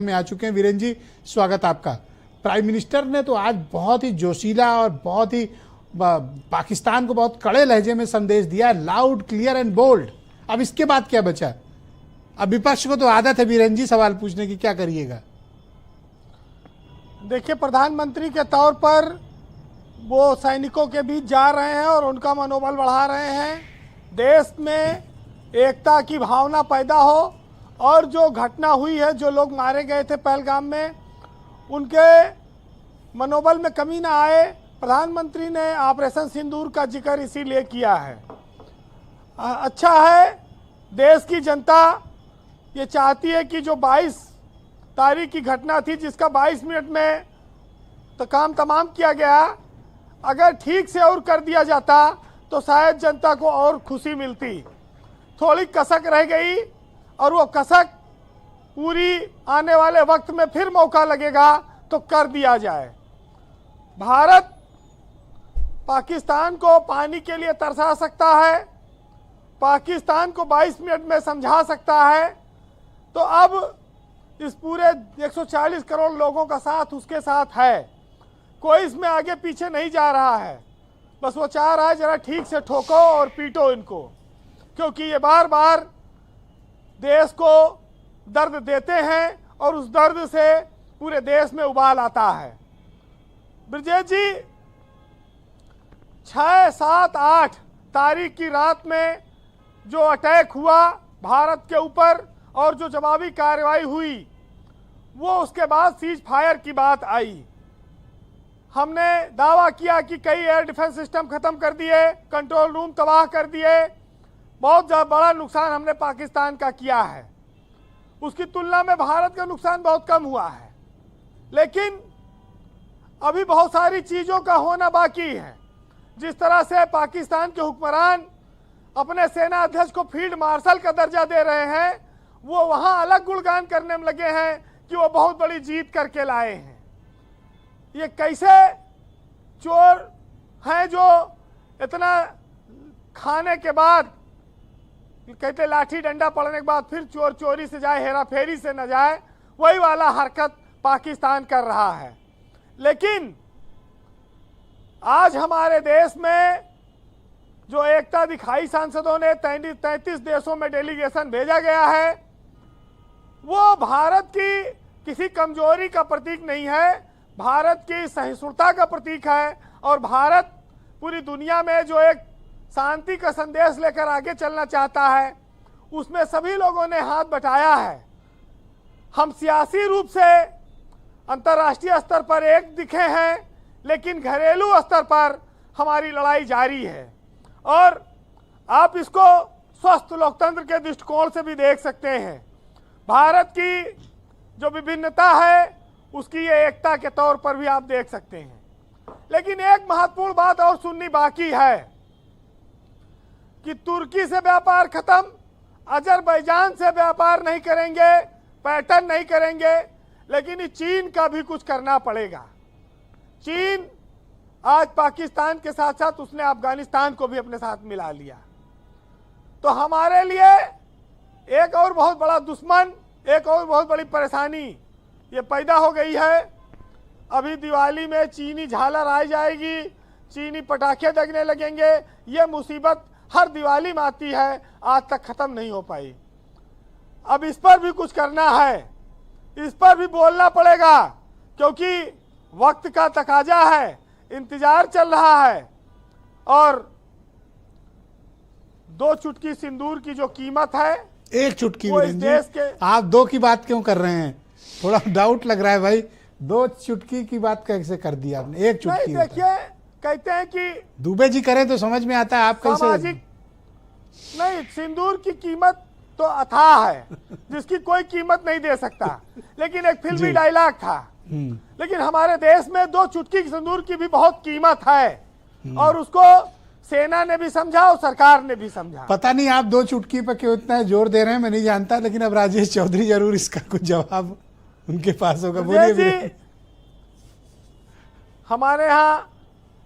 में आ चुके हैं। वीरेन जी, स्वागत आपका। प्राइम मिनिस्टर ने तो आज बहुत ही जोशीला और बहुत ही पाकिस्तान को बहुत कड़े लहजे में संदेश दिया, लाउड क्लियर एंड बोल्ड। अब इसके बाद क्या बचा? अब विपक्ष को तो आदत है वीरेन जी सवाल पूछने की, क्या करिएगा? देखिए, प्रधानमंत्री के तौर पर वो सैनिकों के बीच जा रहे हैं और उनका मनोबल बढ़ा रहे हैं। देश में एकता की भावना पैदा हो और जो घटना हुई है, जो लोग मारे गए थे पहलगाम में, उनके मनोबल में कमी ना आए। प्रधानमंत्री ने ऑपरेशन सिंदूर का जिक्र इसीलिए किया है। अच्छा है, देश की जनता ये चाहती है कि जो 22 तारीख की घटना थी, जिसका 22 मिनट में तो काम तमाम किया गया, अगर ठीक से और कर दिया जाता तो शायद जनता को और खुशी मिलती। थोड़ी कसक रह गई और वो कसक पूरी आने वाले वक्त में फिर मौका लगेगा तो कर दिया जाए। भारत पाकिस्तान को पानी के लिए तरसा सकता है, पाकिस्तान को 22 मिनट में समझा सकता है। तो अब इस पूरे 140 करोड़ लोगों का साथ उसके साथ है, कोई इसमें आगे पीछे नहीं जा रहा है। बस वो चाह रहा है जरा ठीक से ठोको और पीटो इनको, क्योंकि ये बार बार देश को दर्द देते हैं और उस दर्द से पूरे देश में उबाल आता है। ब्रजेश जी, 6, 7, 8 तारीख की रात में जो अटैक हुआ भारत के ऊपर और जो जवाबी कार्रवाई हुई, वो उसके बाद सीज फायर की बात आई। हमने दावा किया कि कई एयर डिफेंस सिस्टम खत्म कर दिए, कंट्रोल रूम तबाह कर दिए, बहुत बड़ा नुकसान हमने पाकिस्तान का किया है। उसकी तुलना में भारत का नुकसान बहुत कम हुआ है, लेकिन अभी बहुत सारी चीज़ों का होना बाकी है। जिस तरह से पाकिस्तान के हुक्मरान अपने सेना अध्यक्ष को फील्ड मार्शल का दर्जा दे रहे हैं, वो वहाँ अलग गुणगान करने में लगे हैं कि वो बहुत बड़ी जीत करके लाए हैं। ये कैसे चोर हैं जो इतना खाने के बाद, कहते लाठी डंडा पड़ने के बाद फिर चोर चोरी से जाए, हेरा फेरी से न जाए, वही वाला हरकत पाकिस्तान कर रहा है। लेकिन आज हमारे देश में जो एकता दिखाई सांसदों ने, 33 देशों में डेलीगेशन भेजा गया है, वो भारत की किसी कमजोरी का प्रतीक नहीं है, भारत की सहिष्णुता का प्रतीक है। और भारत पूरी दुनिया में जो एक शांति का संदेश लेकर आगे चलना चाहता है, उसमें सभी लोगों ने हाथ बटाया है। हम सियासी रूप से अंतर्राष्ट्रीय स्तर पर एक दिखे हैं, लेकिन घरेलू स्तर पर हमारी लड़ाई जारी है। और आप इसको स्वस्थ लोकतंत्र के दृष्टिकोण से भी देख सकते हैं। भारत की जो विभिन्नता है, उसकी ये एकता के तौर पर भी आप देख सकते हैं। लेकिन एक महत्वपूर्ण बात और सुननी बाकी है कि तुर्की से व्यापार खत्म, अजरबैजान से व्यापार नहीं करेंगे, पैटर्न नहीं करेंगे, लेकिन चीन का भी कुछ करना पड़ेगा। चीन आज पाकिस्तान के साथ साथ उसने अफगानिस्तान को भी अपने साथ मिला लिया। तो हमारे लिए एक और बहुत बड़ा दुश्मन, एक और बहुत बड़ी परेशानी ये पैदा हो गई है। अभी दिवाली में चीनी झालर आ जाएगी, चीनी पटाखे दगने लगेंगे। ये मुसीबत हर दिवाली में आती है, आज तक ख़त्म नहीं हो पाई। अब इस पर भी कुछ करना है, इस पर भी बोलना पड़ेगा, क्योंकि वक्त का तकाजा है, इंतजार चल रहा है। और 2 चुटकी सिंदूर की जो कीमत है, एक चुटकी, वो इस देश के, आप 2 की बात क्यों कर रहे हैं? थोड़ा डाउट लग रहा है भाई, 2 चुटकी की बात कैसे कर दी आपने? एक चुटकी। देखिए, कहते हैं कि दुबे जी करें तो समझ में आता है, आप कैसे? सामाजिक नहीं, सिंदूर की कीमत तो अथाह है, जिसकी कोई कीमत नहीं दे सकता। लेकिन एक फिल्मी डायलॉग था। लेकिन हमारे देश में 2 चुटकी सिंदूर की भी बहुत कीमत है, और उसको सेना ने भी समझा और सरकार ने भी समझा। पता नहीं आप 2 चुटकी पर क्यों इतना जोर दे रहे हैं, मैं नहीं जानता, लेकिन अब राजेश चौधरी जरूर इसका कुछ जवाब उनके पास होगा। बोलिए जी। हमारे यहाँ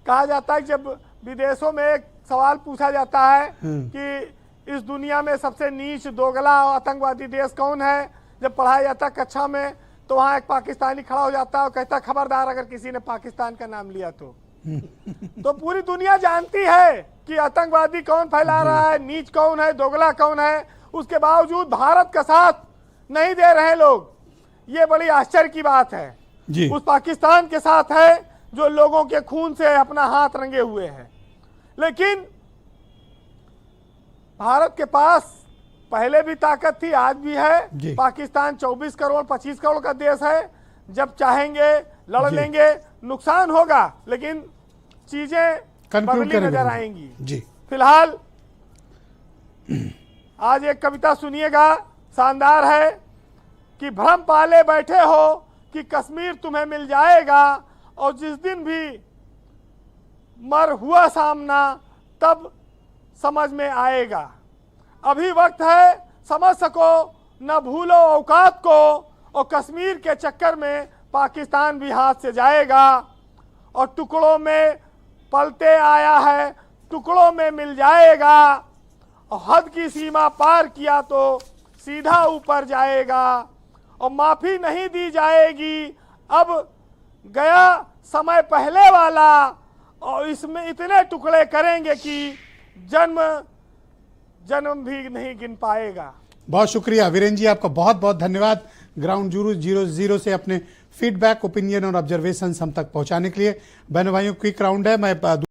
कहा जाता है, जब विदेशों में एक सवाल पूछा जाता है कि इस दुनिया में सबसे नीच, दोगला और आतंकवादी देश कौन है, जब पढ़ाया जाता कक्षा में, तो वहां एक पाकिस्तानी खड़ा हो जाता है और कहता है खबरदार अगर किसी ने पाकिस्तान का नाम लिया तो पूरी दुनिया जानती है कि आतंकवादी कौन फैला रहा है, नीच कौन है, दोगला कौन है। उसके बावजूद भारत का साथ नहीं दे रहे लोग। ये बड़ी आश्चर्य की बात है। जी। उस पाकिस्तान के साथ है जो लोगों के खून से अपना हाथ रंगे हुए है। लेकिन भारत के पास पहले भी ताकत थी, आज भी है। पाकिस्तान 24 करोड़ 25 करोड़ का देश है। जब चाहेंगे लड़ लेंगे, नुकसान होगा लेकिन चीजें बदली नजर आएंगी। जी। फिलहाल आज एक कविता सुनिएगा, शानदार है कि भ्रम पाले बैठे हो कि कश्मीर तुम्हें मिल जाएगा, और जिस दिन भी मर हुआ सामना तब समझ में आएगा। अभी वक्त है समझ सको, न भूलो औकात को, और कश्मीर के चक्कर में पाकिस्तान भी हाथ से जाएगा। और टुकड़ों में पलते आया है, टुकड़ों में मिल जाएगा, और हद की सीमा पार किया तो सीधा ऊपर जाएगा, और माफी नहीं दी जाएगी। अब गया समय पहले वाला, और इसमें इतने टुकड़े करेंगे कि जन्म भी नहीं गिन पाएगा। बहुत शुक्रिया वीरेंद्र जी, आपका बहुत बहुत धन्यवाद ग्राउंड जीरो से अपने फीडबैक, ओपिनियन और ऑब्जर्वेशन हम तक पहुंचाने के लिए। बहनों भाइयों, क्विक राउंड है। मैं